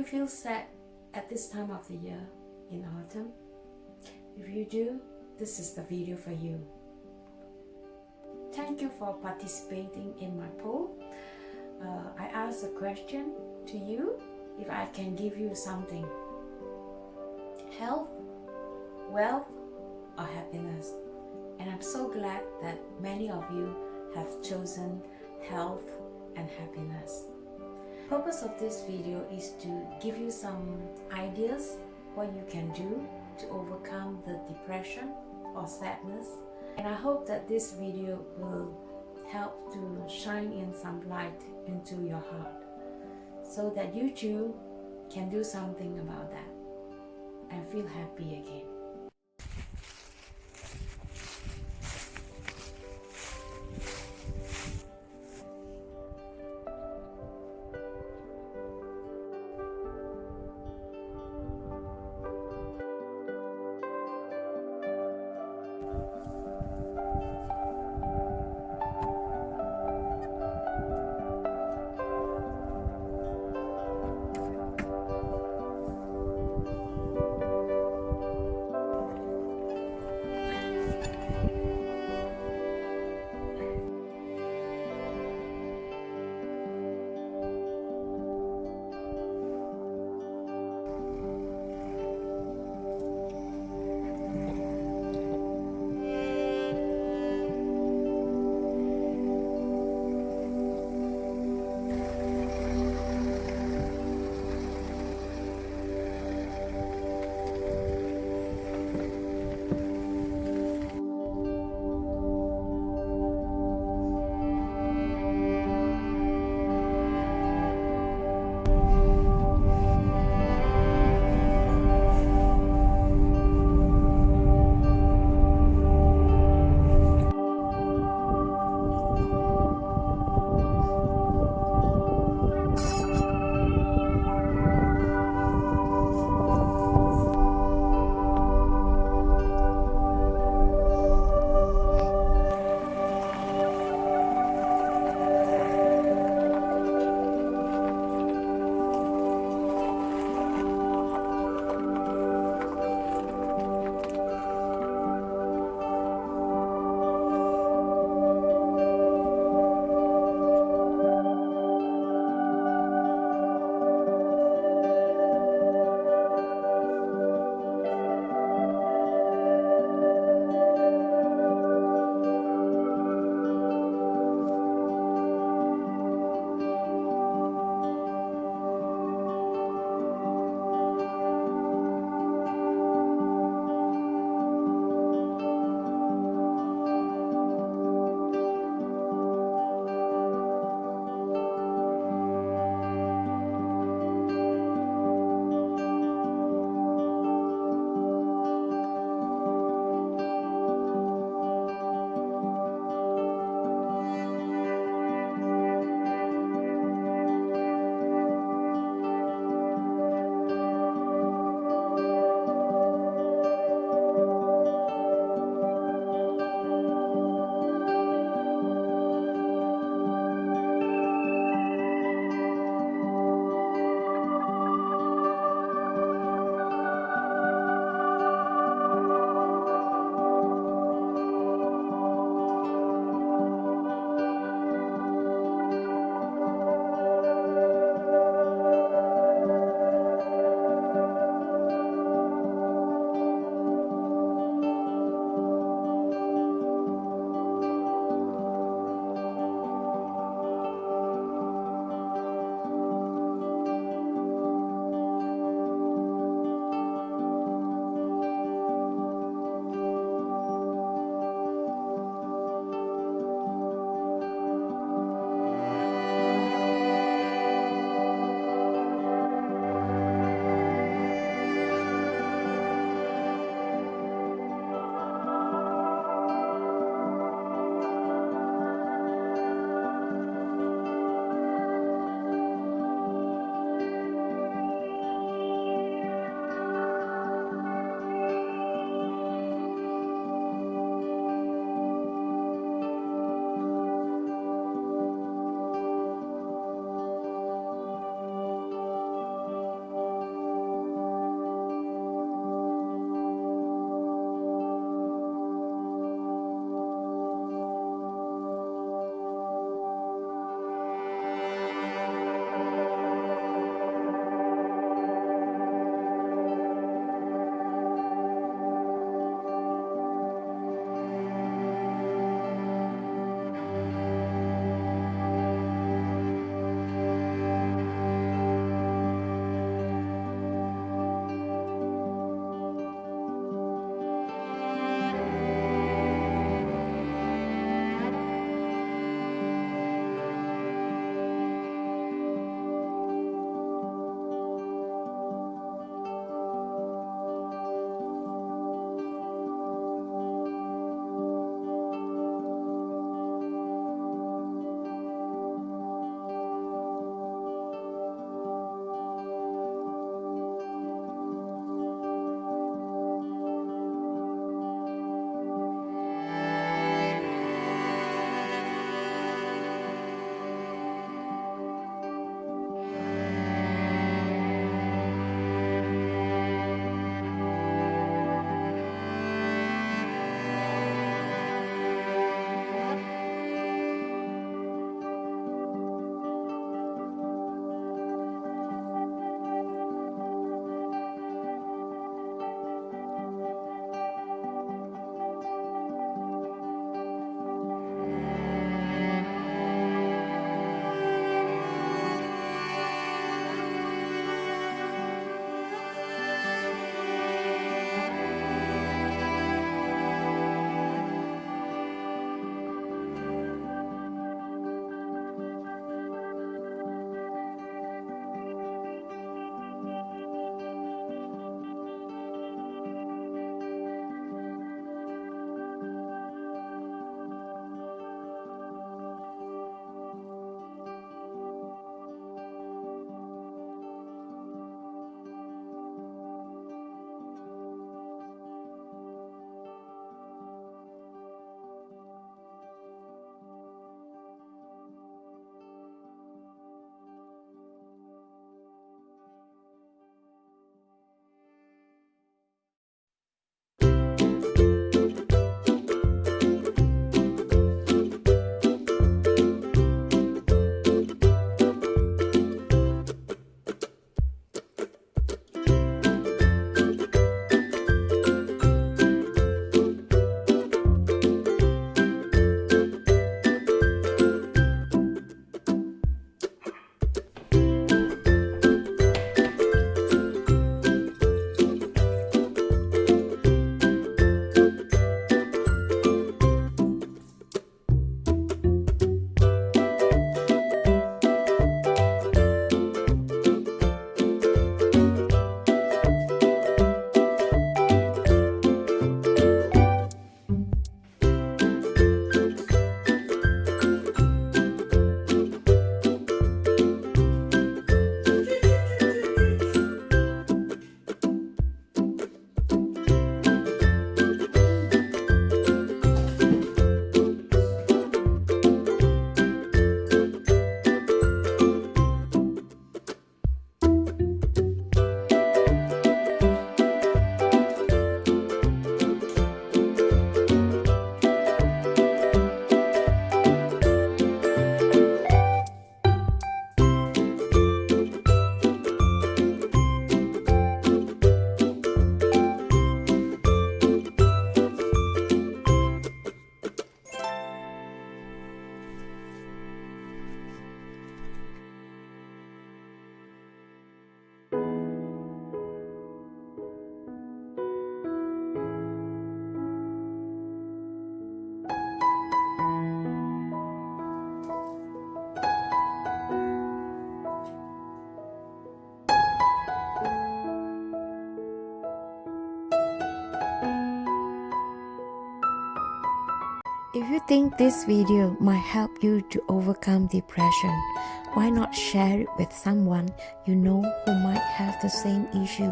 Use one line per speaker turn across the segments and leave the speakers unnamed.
feel sad at this time of the year in autumn? If you do, this is the video for you. Thank you for participating in my poll. I asked a question to you: if I can give you something, health, wealth, or happiness. And I'm so glad that many of you have chosen health and happiness. The purpose of this video is to give you some ideas what you can do to overcome the depression or sadness. And I hope that this video will help to shine in some light into your heart, so that you too can do something about that and feel happy again. If you think this video might help you to overcome depression, why not share it with someone you know who might have the same issue?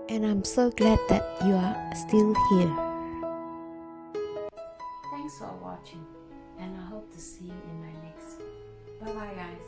And I'm so glad that you are still here. Thanks for watching, and I hope to see you in my next. Bye bye guys.